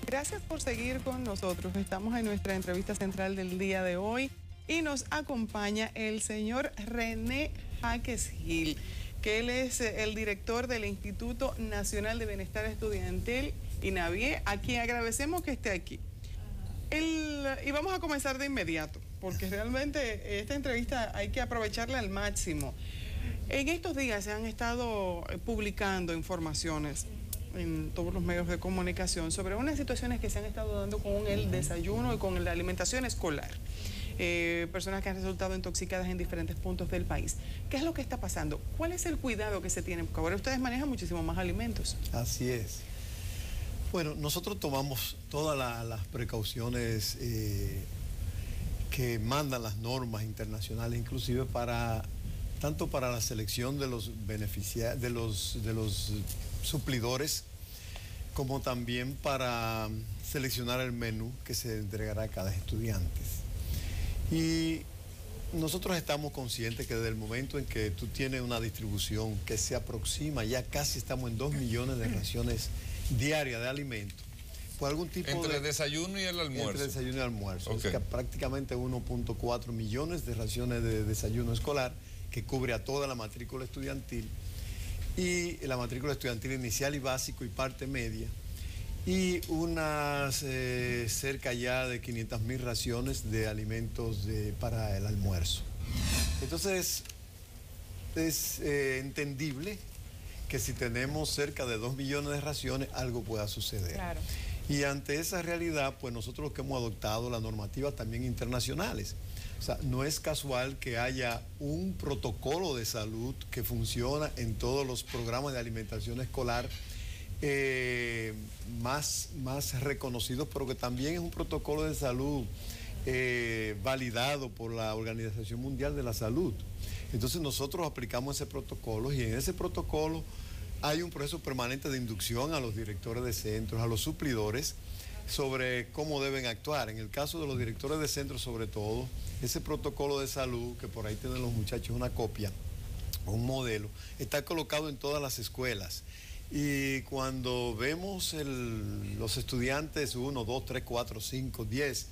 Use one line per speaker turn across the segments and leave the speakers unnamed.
Gracias por seguir con nosotros. Estamos en nuestra entrevista central del día de hoy y nos acompaña el señor René Jaques Gil, que él es el director del Instituto Nacional de Bienestar Estudiantil, INABIE, a quien agradecemos que esté aquí. Y vamos a comenzar de inmediato, porque realmente esta entrevista hay que aprovecharla al máximo. En estos días se han estado publicando informaciones en todos los medios de comunicación sobre unas situaciones que se han estado dando con el desayuno y con la alimentación escolar. Personas que han resultado intoxicadas en diferentes puntos del país. ¿Qué es lo que está pasando? ¿Cuál es el cuidado que se tiene? Porque ahora ustedes manejan muchísimo más alimentos.
Así es. Bueno, nosotros tomamos todas las precauciones que mandan las normas internacionales, inclusive tanto para la selección de los de los suplidores, como también para seleccionar el menú que se entregará a cada estudiante. Y nosotros estamos conscientes que desde el momento en que tú tienes una distribución que se aproxima, ya casi estamos en 2 millones de raciones diarias de alimentos, por algún tipo
entre el desayuno y el almuerzo.
Entre el desayuno y el almuerzo.
Okay.
Es que prácticamente 1.4 millones de raciones de desayuno escolar, que cubre a toda la matrícula estudiantil, y la matrícula estudiantil inicial y básico y parte media, y unas cerca ya de 500.000 raciones de alimentos para el almuerzo. Entonces, es entendible que si tenemos cerca de 2 millones de raciones, algo pueda suceder.
Claro.
Y ante esa realidad, pues nosotros lo que hemos adoptado, las normativas también internacionales. O sea, no es casual que haya un protocolo de salud que funciona en todos los programas de alimentación escolar más reconocidos, pero que también es un protocolo de salud validado por la Organización Mundial de la Salud. Entonces nosotros aplicamos ese protocolo y en ese protocolo hay un proceso permanente de inducción a los directores de centros, a los suplidores, sobre cómo deben actuar. En el caso de los directores de centros, sobre todo, ese protocolo de salud, que por ahí tienen los muchachos una copia, un modelo, está colocado en todas las escuelas. Y cuando vemos los estudiantes 1, 2, 3, 4, 5, 10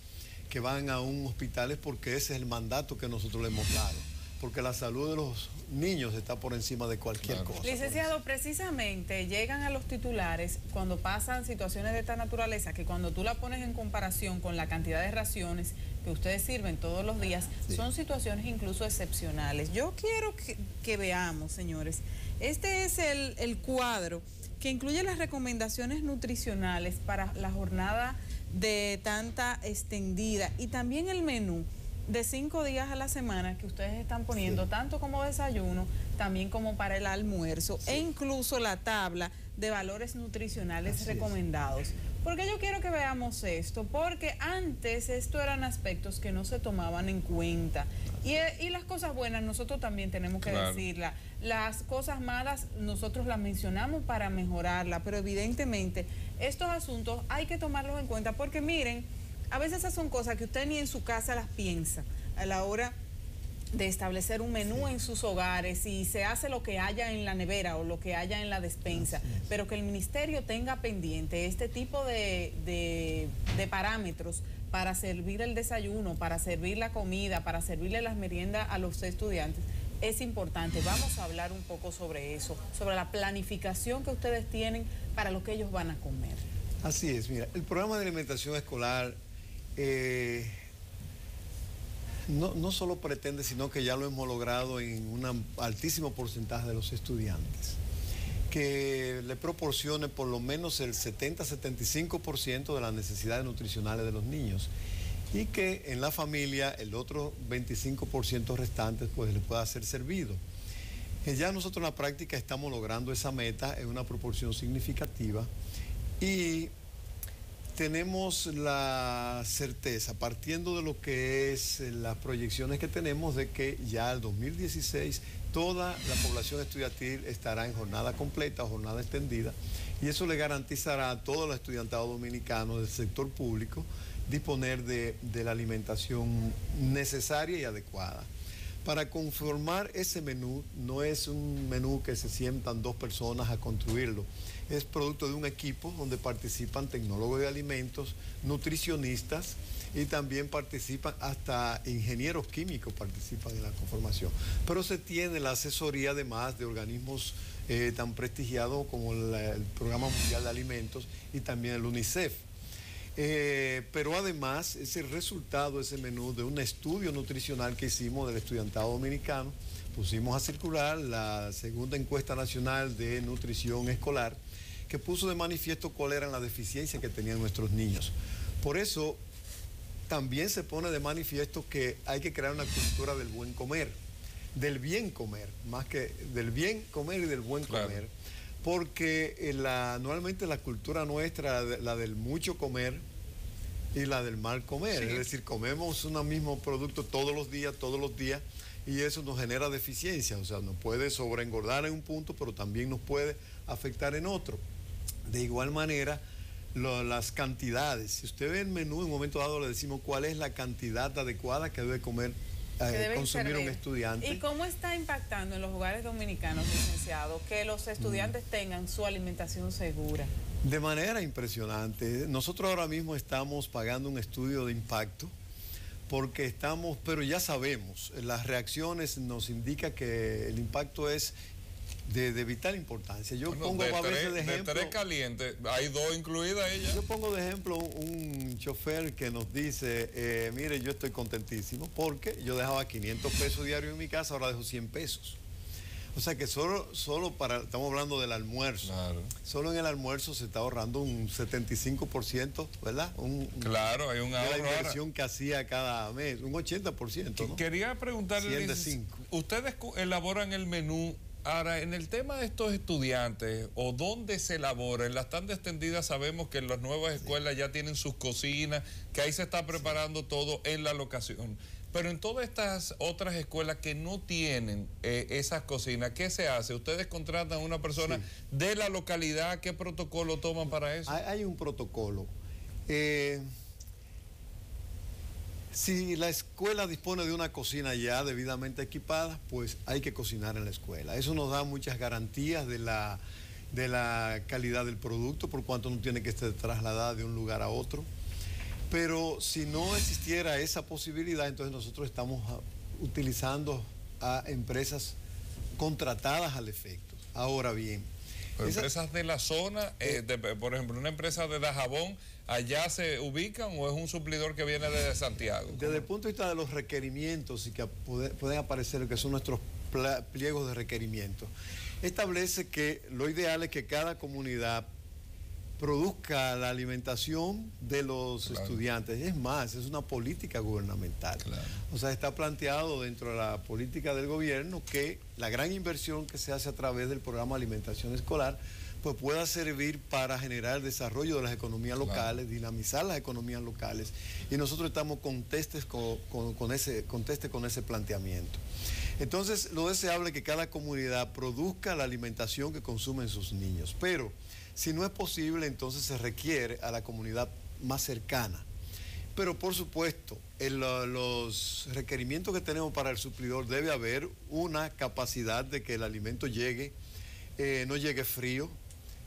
que van a un hospital, es porque ese es el mandato que nosotros le hemos dado, porque la salud de los niños está por encima de cualquier cosa.
Licenciado, precisamente llegan a los titulares cuando pasan situaciones de esta naturaleza, que cuando tú la pones en comparación con la cantidad de raciones que ustedes sirven todos los días, sí, son situaciones incluso excepcionales. Yo quiero que veamos, señores, este es el cuadro que incluye las recomendaciones nutricionales para la jornada de tanta extendida y también el menú de 5 días a la semana que ustedes están poniendo, sí, tanto como desayuno, también como para el almuerzo, sí, e incluso la tabla de valores nutricionales así recomendados. Porque yo quiero que veamos esto, porque antes esto eran aspectos que no se tomaban en cuenta. Y las cosas buenas nosotros también tenemos que decirlas. Las cosas malas nosotros las mencionamos para mejorarlas, pero evidentemente estos asuntos hay que tomarlos en cuenta, porque miren, a veces esas son cosas que usted ni en su casa las piensa a la hora de establecer un menú en sus hogares, y se hace lo que haya en la nevera o lo que haya en la despensa, pero que el ministerio tenga pendiente este tipo de parámetros para servir el desayuno, para servir la comida, para servirle las meriendas a los estudiantes, es importante. Vamos a hablar un poco sobre eso, sobre la planificación que ustedes tienen para lo que ellos van a comer.
Así es, mira, el programa de alimentación escolar no solo pretende, sino que ya lo hemos logrado en un altísimo porcentaje de los estudiantes, que le proporcione por lo menos el 70-75% de las necesidades nutricionales de los niños, y que en la familia el otro 25% restante pues le pueda ser servido. Ya nosotros en la práctica estamos logrando esa meta en una proporción significativa, y tenemos la certeza, partiendo de lo que es las proyecciones que tenemos, de que ya al 2016 toda la población estudiantil estará en jornada completa o jornada extendida, y eso le garantizará a todo el estudiantado dominicano del sector público disponer de la alimentación necesaria y adecuada. Para conformar ese menú, no es un menú que se sientan 2 personas a construirlo. Es producto de un equipo donde participan tecnólogos de alimentos, nutricionistas y también participan hasta ingenieros químicos participan en la conformación. Pero se tiene la asesoría además de organismos tan prestigiados como el Programa Mundial de Alimentos y también el UNICEF. Pero además es el resultado, ese menú, de un estudio nutricional que hicimos del estudiantado dominicano. Pusimos a circular la segunda encuesta nacional de nutrición escolar, que puso de manifiesto cuáles eran las deficiencias que tenían nuestros niños. Por eso también se pone de manifiesto que hay que crear una cultura del buen comer, del bien comer, más que del bien comer y del buen comer. Porque normalmente la cultura nuestra, la del mucho comer y la del mal comer, es decir, comemos un mismo producto todos los días, y eso nos genera deficiencia, o sea, nos puede sobreengordar en un punto, pero también nos puede afectar en otro. De igual manera, las cantidades, si usted ve el menú, en un momento dado le decimos cuál es la cantidad adecuada que debe comer, consumir un estudiante.
¿Y cómo está impactando en los hogares dominicanos, licenciado, que los estudiantes tengan su alimentación segura?
De manera impresionante. Nosotros ahora mismo estamos pagando un estudio de impacto porque pero ya sabemos, las reacciones nos indican que el impacto es de vital importancia. Yo pongo a veces de ejemplo...
De 3 calientes, hay 2 incluidas ella.
Yo pongo de ejemplo un chofer que nos dice, mire, yo estoy contentísimo porque yo dejaba 500 pesos diarios en mi casa, ahora dejo 100 pesos. O sea que estamos hablando del almuerzo.
Claro.
Solo en el almuerzo se está ahorrando un 75%, ¿verdad?
Claro, hay un ahorro.
De la inversión que hacía cada mes, un 80%, ¿no?
Quería preguntarle, ¿ustedes elaboran el menú? Ahora, en el tema de estos estudiantes, o dónde se elabora, en las tandas extendidas sabemos que en las nuevas escuelas ya tienen sus cocinas, que ahí se está preparando todo en la locación. Pero en todas estas otras escuelas que no tienen esas cocinas, ¿qué se hace? ¿Ustedes contratan a una persona de la localidad? ¿Qué protocolo toman para eso?
Hay un protocolo. Si la escuela dispone de una cocina ya debidamente equipada, pues hay que cocinar en la escuela. Eso nos da muchas garantías de la calidad del producto, por cuanto no tiene que ser trasladada de un lugar a otro. Pero si no existiera esa posibilidad, entonces nosotros estamos utilizando a empresas contratadas al efecto. Ahora bien,
empresas de la zona, por ejemplo, una empresa de Dajabón, ¿allá se ubican o es un suplidor que viene desde Santiago?
Desde el punto de vista de los requerimientos y que pueden aparecer lo que son nuestros pliegos de requerimientos, establece que lo ideal es que cada comunidad produzca la alimentación de los estudiantes. Es más, es una política gubernamental. O sea, está planteado dentro de la política del gobierno que la gran inversión que se hace a través del programa de alimentación escolar pues pueda servir para generar el desarrollo de las economías locales, dinamizar las economías locales, y nosotros estamos contestes con ese planteamiento. Entonces, lo deseable es que cada comunidad produzca la alimentación que consumen sus niños, pero si no es posible, entonces se requiere a la comunidad más cercana. Pero por supuesto, en los requerimientos que tenemos para el suplidor debe haber una capacidad de que el alimento llegue, no llegue frío,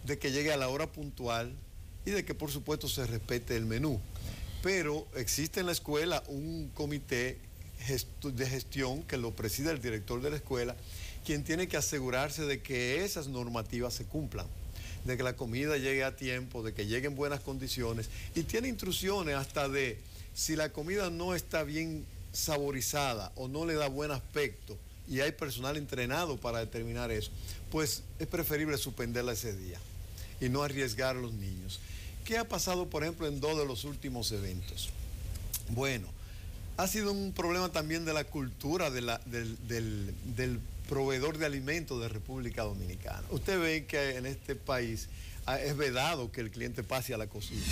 de que llegue a la hora puntual y de que por supuesto se respete el menú. Pero existe en la escuela un comité de gestión que lo preside el director de la escuela, quien tiene que asegurarse de que esas normativas se cumplan, de que la comida llegue a tiempo, de que llegue en buenas condiciones, y tiene instrucciones hasta de si la comida no está bien saborizada o no le da buen aspecto y hay personal entrenado para determinar eso, pues es preferible suspenderla ese día y no arriesgar a los niños. ¿Qué ha pasado, por ejemplo, en 2 de los últimos eventos? Bueno, ha sido un problema también de la cultura del proveedor de alimentos de República Dominicana. Usted ve que en este país es vedado que el cliente pase a la cocina.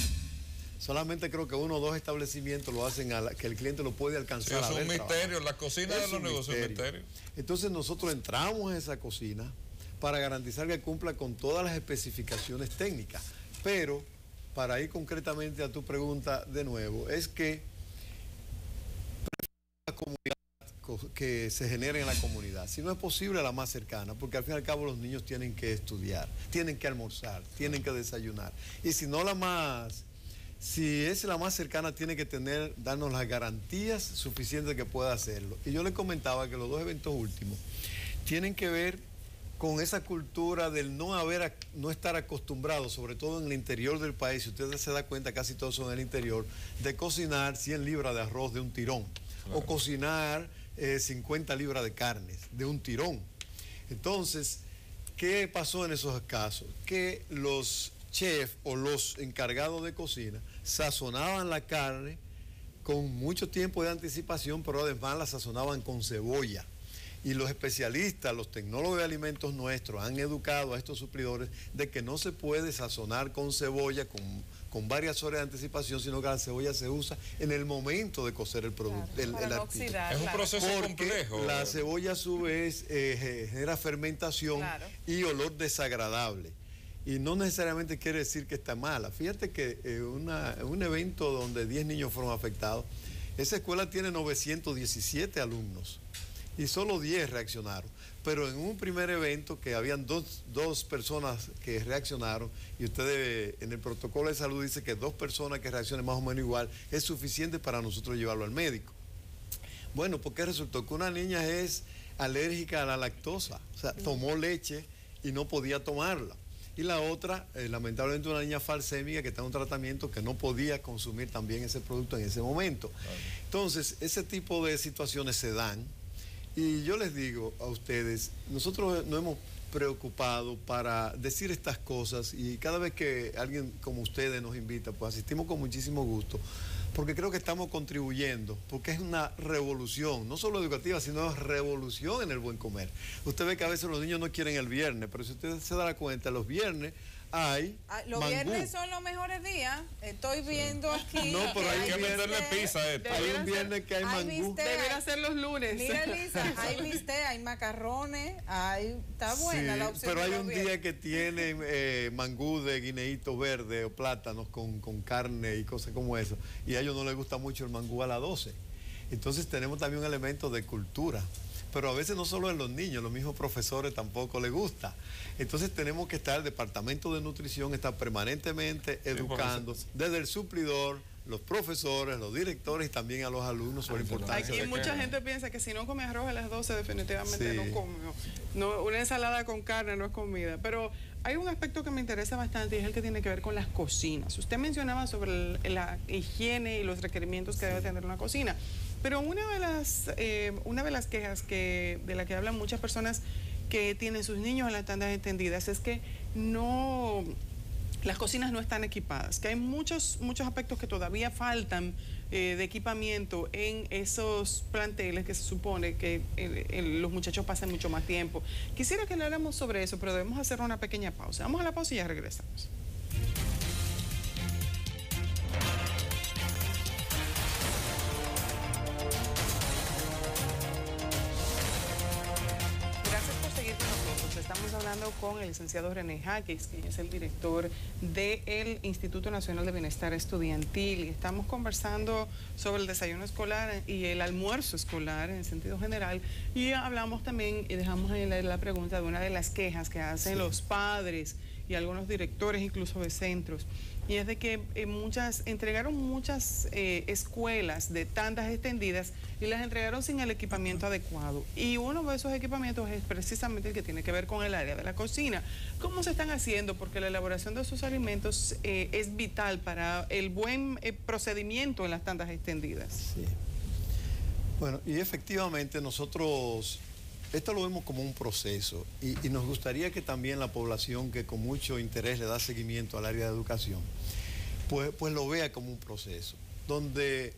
Solamente creo que 1 o 2 establecimientos lo hacen que el cliente lo puede alcanzar.
Sí, es un misterio, la cocina de los negocios es un misterio.
Entonces nosotros entramos en esa cocina para garantizar que cumpla con todas las especificaciones técnicas. Pero, para ir concretamente a tu pregunta de nuevo, es que la comunidad que se generen en la comunidad. Si no es posible, la más cercana, porque al fin y al cabo los niños tienen que estudiar, tienen que almorzar, tienen que desayunar. Y si no si es la más cercana, tiene que darnos las garantías suficientes de que pueda hacerlo. Y yo le comentaba que los dos eventos últimos tienen que ver con esa cultura del no estar acostumbrados, sobre todo en el interior del país, si ustedes se dan cuenta, casi todos son en el interior, de cocinar 100 libras de arroz de un tirón, claro, o cocinar 50 libras de carnes de un tirón. Entonces, ¿qué pasó en esos casos? Que los chefs o los encargados de cocina sazonaban la carne con mucho tiempo de anticipación, pero además la sazonaban con cebolla. Y los especialistas, los tecnólogos de alimentos nuestros han educado a estos suplidores de que no se puede sazonar con cebolla con varias horas de anticipación, sino que la cebolla se usa en el momento de cocer el producto.
Claro, el artículo.
Es un proceso complejo.
La cebolla a su vez genera fermentación, claro, y olor desagradable. Y no necesariamente quiere decir que está mala. Fíjate que un evento donde 10 niños fueron afectados, esa escuela tiene 917 alumnos. Y solo 10 reaccionaron. Pero en un primer evento que habían dos personas que reaccionaron, y ustedes en el protocolo de salud dice que 2 personas que reaccionen más o menos igual es suficiente para nosotros llevarlo al médico. Bueno, porque resultó que una niña es alérgica a la lactosa, o sea, tomó leche y no podía tomarla. Y la otra, lamentablemente, una niña falsémica que está en un tratamiento que no podía consumir también ese producto en ese momento. Claro. Entonces, ese tipo de situaciones se dan. Y yo les digo a ustedes, nosotros nos hemos preocupado para decir estas cosas, y cada vez que alguien como ustedes nos invita, pues asistimos con muchísimo gusto, porque creo que estamos contribuyendo, porque es una revolución, no solo educativa, sino revolución en el buen comer. Usted ve que a veces los niños no quieren el viernes, pero si usted se da cuenta, los viernes hay
los
mangú.
Viernes son los mejores días. Estoy viendo aquí.
No, pero
hay que meterle pizza a esto.
Hay un viernes que hay mangú.
Debería ser los lunes.
Mira, Lisa, hay bistec, hay macarrones, está buena, sí, la opción.
Pero hay un día que tiene mangú de guineíto verde o plátanos con carne y cosas como eso. Y a ellos no les gusta mucho el mangú a las 12. Entonces tenemos también un elemento de cultura. Pero a veces no solo en los niños, los mismos profesores tampoco les gusta. Entonces tenemos que estar, el departamento de nutrición está permanentemente educando, desde el suplidor, los profesores, los directores y también a los alumnos sobre la importancia.
Aquí mucha gente piensa que si no come arroz a las 12 definitivamente no come. No, una ensalada con carne no es comida. Pero hay un aspecto que me interesa bastante y es el que tiene que ver con las cocinas. Usted mencionaba sobre la higiene y los requerimientos que debe tener una cocina. Pero una de las quejas de la que hablan muchas personas que tienen sus niños en las tandas extendidas es que las cocinas no están equipadas, que hay muchos aspectos que todavía faltan de equipamiento en esos planteles que se supone que los muchachos pasen mucho más tiempo. Quisiera que habláramos sobre eso, pero debemos hacer una pequeña pausa. Vamos a la pausa y ya regresamos. Estamos hablando con el licenciado René Jaques, que es el director del Instituto Nacional de Bienestar Estudiantil, y estamos conversando sobre el desayuno escolar y el almuerzo escolar en sentido general, y hablamos también y dejamos en la pregunta de una de las quejas que hacen los padres y algunos directores incluso de centros, y es de que entregaron muchas escuelas de tandas extendidas y las entregaron sin el equipamiento adecuado. Y uno de esos equipamientos es precisamente el que tiene que ver con el área de la cocina. ¿Cómo se están haciendo? Porque la elaboración de esos alimentos es vital para el buen procedimiento en las tandas extendidas.
Sí. Bueno, y efectivamente nosotros esto lo vemos como un proceso y nos gustaría que también la población que con mucho interés le da seguimiento al área de educación, pues lo vea como un proceso, donde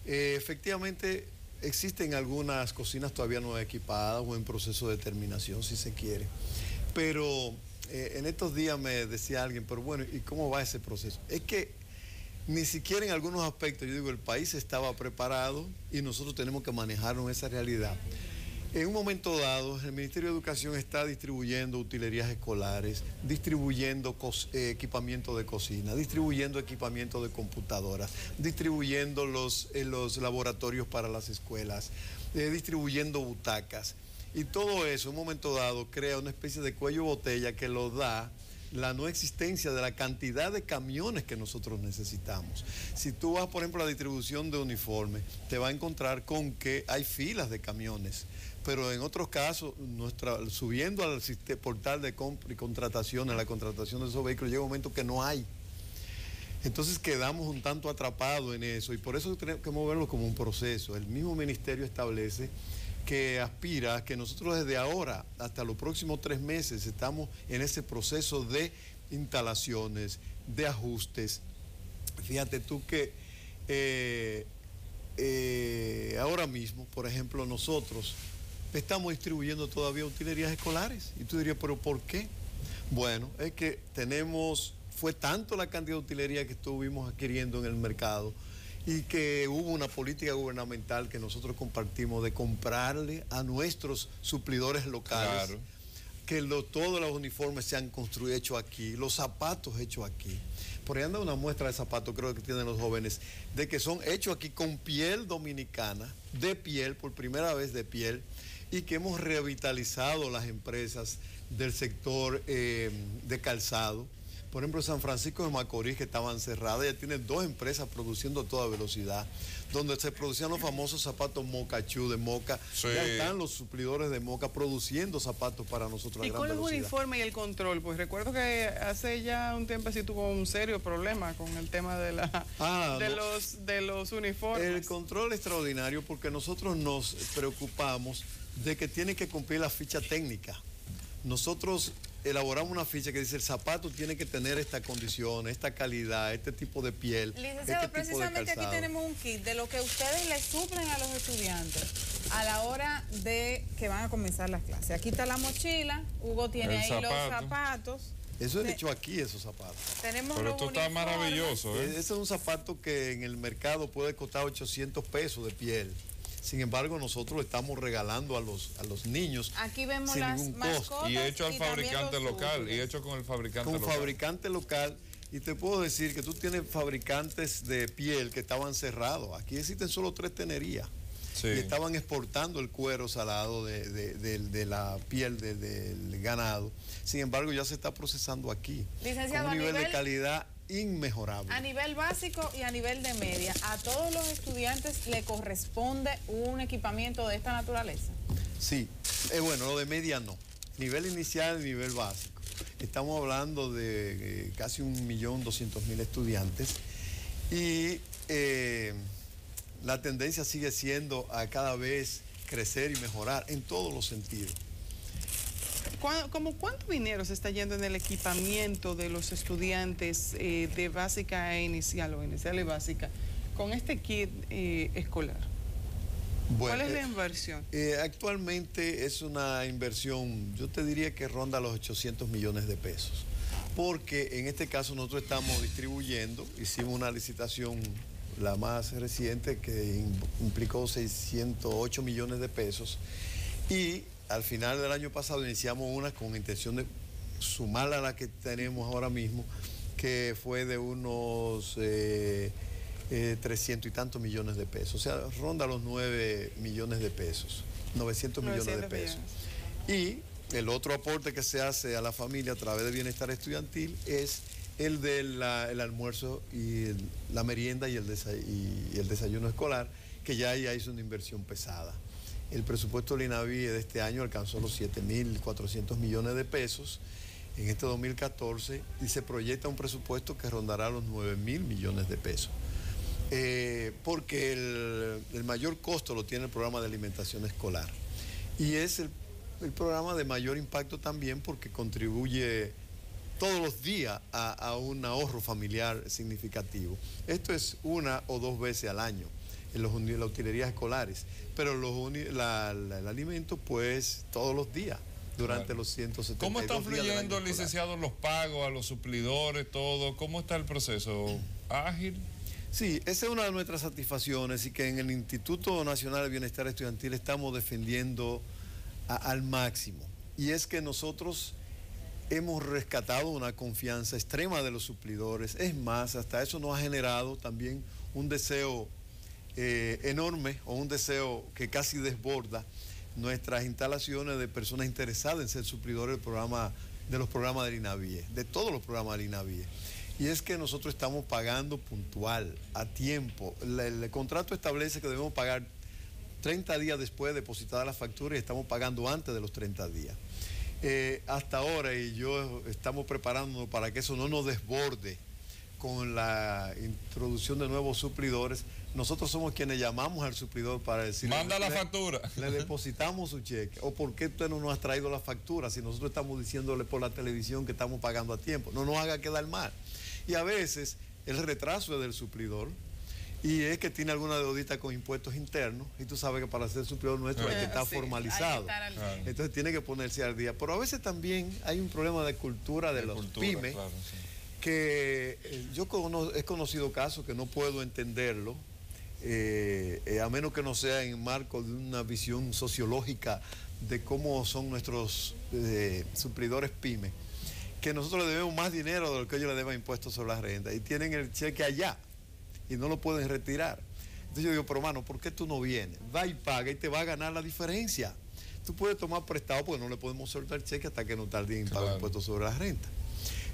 efectivamente existen algunas cocinas todavía no equipadas o en proceso de terminación, si se quiere. Pero en estos días me decía alguien, pero bueno, ¿y cómo va ese proceso? Es que ni siquiera en algunos aspectos, yo digo, el país estaba preparado y nosotros tenemos que manejarnos esa realidad. En un momento dado, el Ministerio de Educación está distribuyendo utilerías escolares, distribuyendo equipamiento de cocina, distribuyendo equipamiento de computadoras, distribuyendo los laboratorios para las escuelas, distribuyendo butacas. Y todo eso, en un momento dado, crea una especie de cuello botella que lo da la no existencia de la cantidad de camiones que nosotros necesitamos. Si tú vas, por ejemplo, a la distribución de uniformes, te vas a encontrar con que hay filas de camiones, pero en otros casos, subiendo al portal de compra y contratación, a la contratación de esos vehículos, llega un momento que no hay. Entonces quedamos un tanto atrapados en eso y por eso tenemos que moverlo como un proceso. El mismo ministerio establece que aspira a que nosotros desde ahora hasta los próximos 3 meses estamos en ese proceso de instalaciones, de ajustes. Fíjate tú que ahora mismo, por ejemplo, nosotros estamos distribuyendo todavía utilerías escolares. Y tú dirías, ¿pero por qué? Bueno, es que fue tanto la cantidad de utilería que estuvimos adquiriendo en el mercado y que hubo una política gubernamental que nosotros compartimos de comprarle a nuestros suplidores locales, claro, que todos los uniformes se han hechos aquí, los zapatos hechos aquí. Por ahí anda una muestra de zapatos, creo que tienen los jóvenes, de que son hechos aquí con piel dominicana, de piel, por primera vez de piel, y que hemos revitalizado las empresas del sector de calzado. Por ejemplo, San Francisco de Macorís, que estaban cerradas, ya tiene 2 empresas produciendo a toda velocidad, donde se producían los famosos zapatos Mocachú de Moca. Sí. Ya están los suplidores de Moca produciendo zapatos para nosotros a gran velocidad. ¿Y con el
uniforme y el control? Pues recuerdo que hace ya un tiempo así tuvo un serio problema con el tema de los uniformes.
El control extraordinario porque nosotros nos preocupamos de que tiene que cumplir la ficha técnica. Nosotros elaboramos una ficha que dice el zapato tiene que tener esta condición, esta calidad, este tipo de piel.
Licenciado, precisamente aquí tenemos un kit de lo que ustedes le suplen a los estudiantes a la hora de que van a comenzar las clases. Aquí está la mochila, Hugo tiene ahí los zapatos.
Eso es hecho aquí, esos zapatos.
Tenemos
Pero esto está maravilloso.
Ese es un zapato que en el mercado puede costar 800 pesos de piel. Sin embargo, nosotros lo estamos regalando a los niños.
Aquí vemos las mascotas.
Y hecho al fabricante local, y hecho con el fabricante local.
Con fabricante local. Y te puedo decir que tú tienes fabricantes de piel que estaban cerrados. Aquí existen solo 3 tenerías. Sí. Y estaban exportando el cuero salado de la piel del ganado. Sin embargo, ya se está procesando aquí.
Licenciado,
con un nivel de calidad inmejorable.
A nivel básico y a nivel de media, ¿a todos los estudiantes le corresponde un equipamiento de esta naturaleza?
Sí, bueno, lo de media no. Nivel inicial y nivel básico. Estamos hablando de casi 1.200.000 estudiantes y la tendencia sigue siendo a cada vez crecer y mejorar en todos los sentidos.
¿Cómo cuánto dinero se está yendo en el equipamiento de los estudiantes de básica e inicial o inicial y básica con este kit escolar? Bueno, ¿cuál es la inversión?
Actualmente es una inversión, yo te diría que ronda los 800 millones de pesos, porque en este caso nosotros estamos distribuyendo, hicimos una licitación, la más reciente, que implicó 608 millones de pesos, y al final del año pasado iniciamos una con intención de sumar a la que tenemos ahora mismo, que fue de unos 300 y tantos millones de pesos. O sea, ronda los 9 millones de pesos, 900 millones de pesos. Y el otro aporte que se hace a la familia a través de bienestar estudiantil es el del almuerzo y la merienda y el desayuno escolar, que ya hizo una inversión pesada. El presupuesto del INAVI de este año alcanzó los 7.400 millones de pesos en este 2014 y se proyecta un presupuesto que rondará los 9.000 millones de pesos. Porque el mayor costo lo tiene el programa de alimentación escolar. Y es el programa de mayor impacto también porque contribuye todos los días a un ahorro familiar significativo. Esto es 1 o 2 veces al año en las utilerías escolares, pero el alimento pues todos los días durante los 172 días.
¿Cómo están fluyendo, licenciado, los pagos a los suplidores, todo? ¿Cómo está el proceso? ¿Ágil?
Sí, esa es una de nuestras satisfacciones y que en el Instituto Nacional de Bienestar Estudiantil estamos defendiendo al máximo. Y es que nosotros hemos rescatado una confianza extrema de los suplidores. Es más, hasta eso nos ha generado también un deseo enorme, o un deseo que casi desborda nuestras instalaciones, de personas interesadas en ser suplidores de los programas del INAVIE, de todos los programas del INAVIE. Y es que nosotros estamos pagando puntual, a tiempo. El contrato establece que debemos pagar 30 días después de depositada la factura, y estamos pagando antes de los 30 días. Hasta ahora, y yo estamos preparándonos para que eso no nos desborde con la introducción de nuevos suplidores. Nosotros somos quienes llamamos al suplidor para decirle:
manda la factura.
Le depositamos su cheque. ¿O por qué usted no nos ha traído la factura si nosotros estamos diciéndole por la televisión que estamos pagando a tiempo? No nos haga quedar mal. Y a veces el retraso es del suplidor, y es que tiene alguna deudita con impuestos internos, y tú sabes que para ser suplidor nuestro hay que estar formalizado. Entonces tiene que ponerse al día. Pero a veces también hay un problema de cultura de los pymes, claro, sí, que yo he conocido casos que no puedo entenderlo, a menos que no sea en marco de una visión sociológica de cómo son nuestros suplidores pymes, que nosotros le debemos más dinero de lo que ellos le deben impuestos sobre la renta, y tienen el cheque allá y no lo pueden retirar. Entonces yo digo: pero hermano, ¿por qué tú no vienes? Va y paga y te va a ganar la diferencia. Tú puedes tomar prestado, porque no le podemos soltar el cheque hasta que no tarde en pagar impuestos sobre la renta.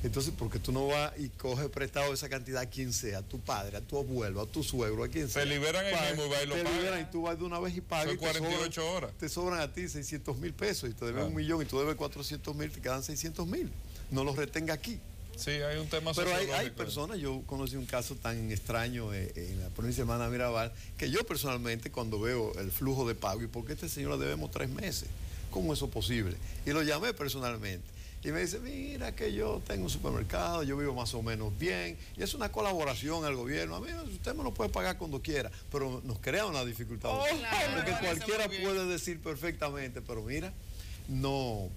Entonces, ¿por qué tú no vas y coges prestado esa cantidad a quien sea, a tu padre, a tu abuelo, a tu suegro, a quien sea?
Te liberan el mismo y va y lo pagan. Te liberan
y tú vas de una vez y pagas.
Son 48 horas.
Te sobran a ti 600,000 pesos, y te debes 1,000,000 y tú debes 400,000, te quedan 600,000. No los retenga aquí.
Sí, hay un tema
pero hay personas, yo conocí un caso tan extraño en la provincia de Hermana Mirabal, que yo personalmente, cuando veo el flujo de pago, ¿y por qué este señor le debemos 3 meses? ¿Cómo es eso posible? Y lo llamé personalmente. Y me dice: mira, que yo tengo un supermercado, yo vivo más o menos bien, y es una colaboración al gobierno. A mí usted me lo puede pagar cuando quiera, pero nos crea una dificultad. Porque cualquiera puede decir perfectamente: pero mira, no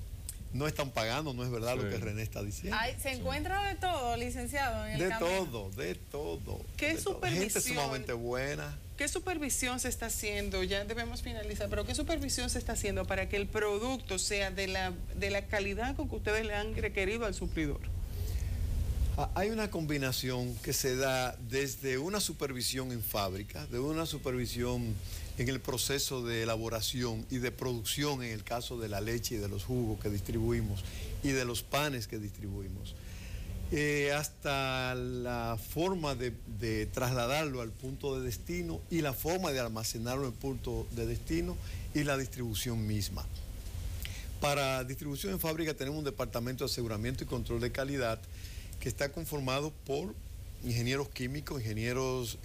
están pagando, no es verdad lo que René está diciendo.
Se encuentra de todo, licenciado, en el camino.
De todo.
¿Qué supervisión?
Gente sumamente buena.
¿Qué supervisión se está haciendo? Ya debemos finalizar, pero ¿qué supervisión se está haciendo para que el producto sea de la calidad con que ustedes le han requerido al suplidor?
Hay una combinación que se da desde una supervisión en fábrica, de una supervisión en el proceso de elaboración y de producción, en el caso de la leche y de los jugos que distribuimos y de los panes que distribuimos, hasta la forma de trasladarlo al punto de destino y la forma de almacenarlo en el punto de destino y la distribución misma. Para distribución en fábrica tenemos un departamento de aseguramiento y control de calidad que está conformado por ingenieros químicos, ingenieros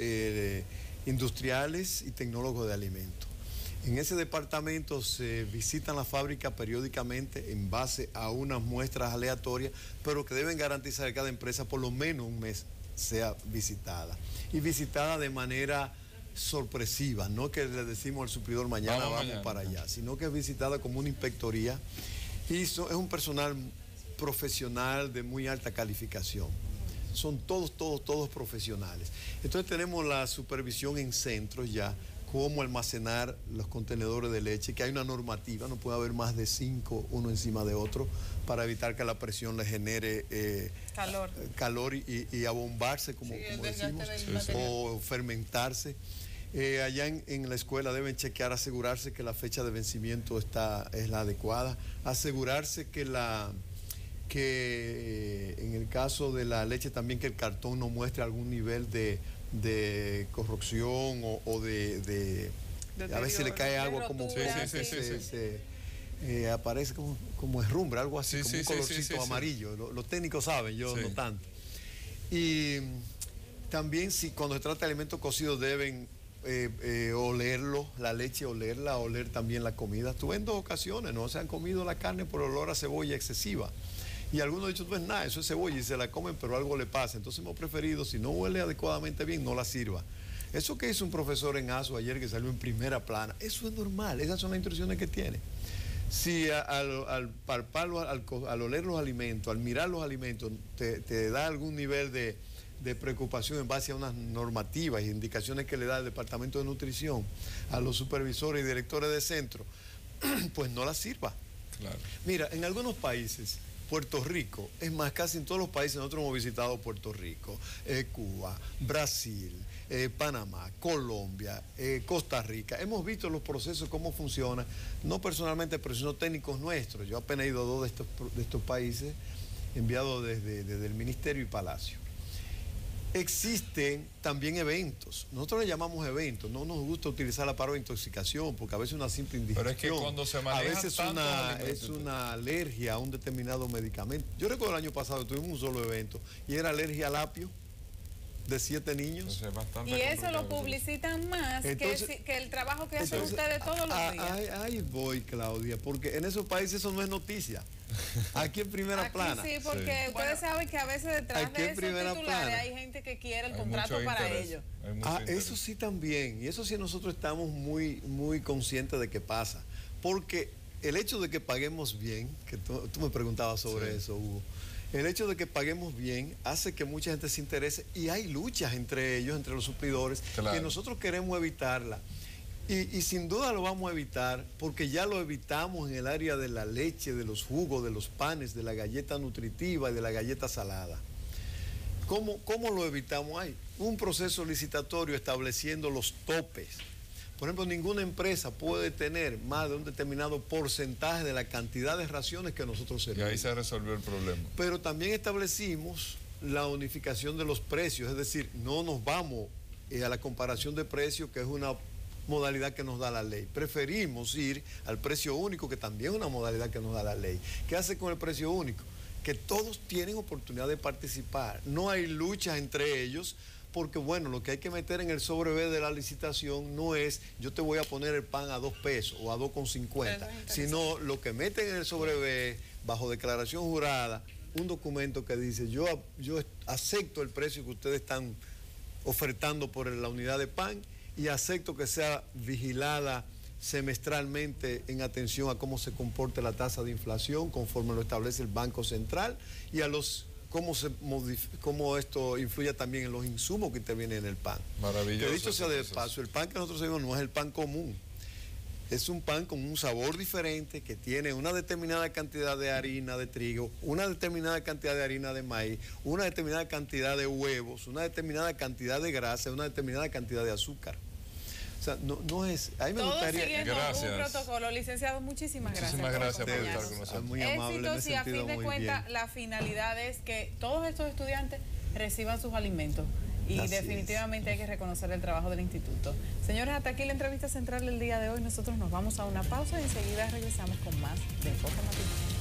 industriales y tecnólogos de alimentos. En ese departamento se visitan las fábricas periódicamente en base a unas muestras aleatorias, pero que deben garantizar que cada empresa por lo menos un mes sea visitada. Y visitada de manera sorpresiva, no que le decimos al suplidor mañana vamos para allá, sino que es visitada como una inspectoría, y es un personal profesional de muy alta calificación. Son todos profesionales. Entonces tenemos la supervisión en centros ya, cómo almacenar los contenedores de leche, que hay una normativa, no puede haber más de 5 uno encima de otro, para evitar que la presión le genere calor y abombarse, como decimos, o fermentarse. Allá en la escuela deben chequear, asegurarse que la fecha de vencimiento es la adecuada, asegurarse que en el caso de la leche también, que el cartón no muestre algún nivel de corrupción o de a veces le cae agua como aparece como herrumbre, algo así, como un colorcito amarillo. Los técnicos saben, yo no tanto. Y también, cuando se trata de alimentos cocidos, deben olerlo, la leche, oler también la comida. Tuve en 2 ocasiones, no se han comido la carne por olor a cebolla excesiva. Y algunos han dicho: no es nada, eso es cebolla, y se la comen, pero algo le pasa. Entonces hemos preferido, si no huele adecuadamente bien, no la sirva. Eso que hizo un profesor en ASO ayer, que salió en primera plana, eso es normal, esas son las instrucciones que tiene. Si al palparlo, al oler los alimentos, al mirar los alimentos, te da algún nivel de preocupación en base a unas normativas e indicaciones que le da el Departamento de Nutrición a los supervisores y directores de centro, pues no la sirva.
Claro.
Mira, en algunos países, Puerto Rico, es más, casi en todos los países nosotros hemos visitado Puerto Rico, Cuba, Brasil, Panamá, Colombia, Costa Rica. Hemos visto los procesos, cómo funcionan, no personalmente, pero sino técnicos nuestros. Yo apenas he ido a 2 de estos países, enviado desde el Ministerio y Palacio. Existen también eventos. Nosotros le llamamos eventos. No nos gusta utilizar la palabra intoxicación porque a veces una simple indigestión.
Pero es que cuando se maneja
a veces es una alergia a un determinado medicamento. Yo recuerdo el año pasado tuvimos un solo evento y era alergia al apio de 7 niños.
Y eso lo publicitan más que el trabajo que hacen ustedes todos los días.
Ahí voy, Claudia, porque en esos países eso no es noticia. Aquí en primera plana.
Sí, porque ustedes saben que a veces detrás de esos titulares hay gente que quiere el contrato para ellos.
Eso sí también, y eso sí nosotros estamos muy, muy conscientes de que pasa, porque el hecho de que paguemos bien, que tú me preguntabas sobre eso, Hugo, el hecho de que paguemos bien hace que mucha gente se interese y hay luchas entre ellos, entre los suplidores, que nosotros queremos evitarla. Y sin duda lo vamos a evitar porque ya lo evitamos en el área de la leche, de los jugos, de los panes, de la galleta nutritiva y de la galleta salada. ¿Cómo lo evitamos? Hay un proceso licitatorio estableciendo los topes. Por ejemplo, ninguna empresa puede tener más de un determinado porcentaje de la cantidad de raciones que nosotros servimos.
Y ahí se resolvió el problema.
Pero también establecimos la unificación de los precios, es decir, no nos vamos a la comparación de precios, que es una modalidad que nos da la ley. Preferimos ir al precio único, que también es una modalidad que nos da la ley. ¿Qué hace con el precio único? Que todos tienen oportunidad de participar. No hay luchas entre ellos, porque bueno, lo que hay que meter en el sobre B de la licitación no es yo te voy a poner el pan a 2 pesos o a 2,50, sino lo que meten en el sobre B, bajo declaración jurada, un documento que dice yo acepto el precio que ustedes están ofertando por la unidad de pan y acepto que sea vigilada semestralmente en atención a cómo se comporta la tasa de inflación conforme lo establece el Banco Central y a cómo esto influye también en los insumos que intervienen en el pan.
Maravilloso.
Que dicho sea de paso, el pan que nosotros servimos no es el pan común. Es un pan con un sabor diferente que tiene una determinada cantidad de harina de trigo, una determinada cantidad de harina de maíz, una determinada cantidad de huevos, una determinada cantidad de grasa, una determinada cantidad de azúcar. O sea, no es... A mí me gustaría...
Gracias. Un protocolo. Licenciado, muchísimas gracias.
Muchísimas gracias por estar con nosotros.
Muy amable.
Éxitos y a fin de cuentas la finalidad es que todos estos estudiantes reciban sus alimentos. Y así definitivamente hay que reconocer el trabajo del instituto. Señores, hasta aquí la entrevista central del día de hoy. Nosotros nos vamos a una pausa y enseguida regresamos con más de Enfoque Matinal.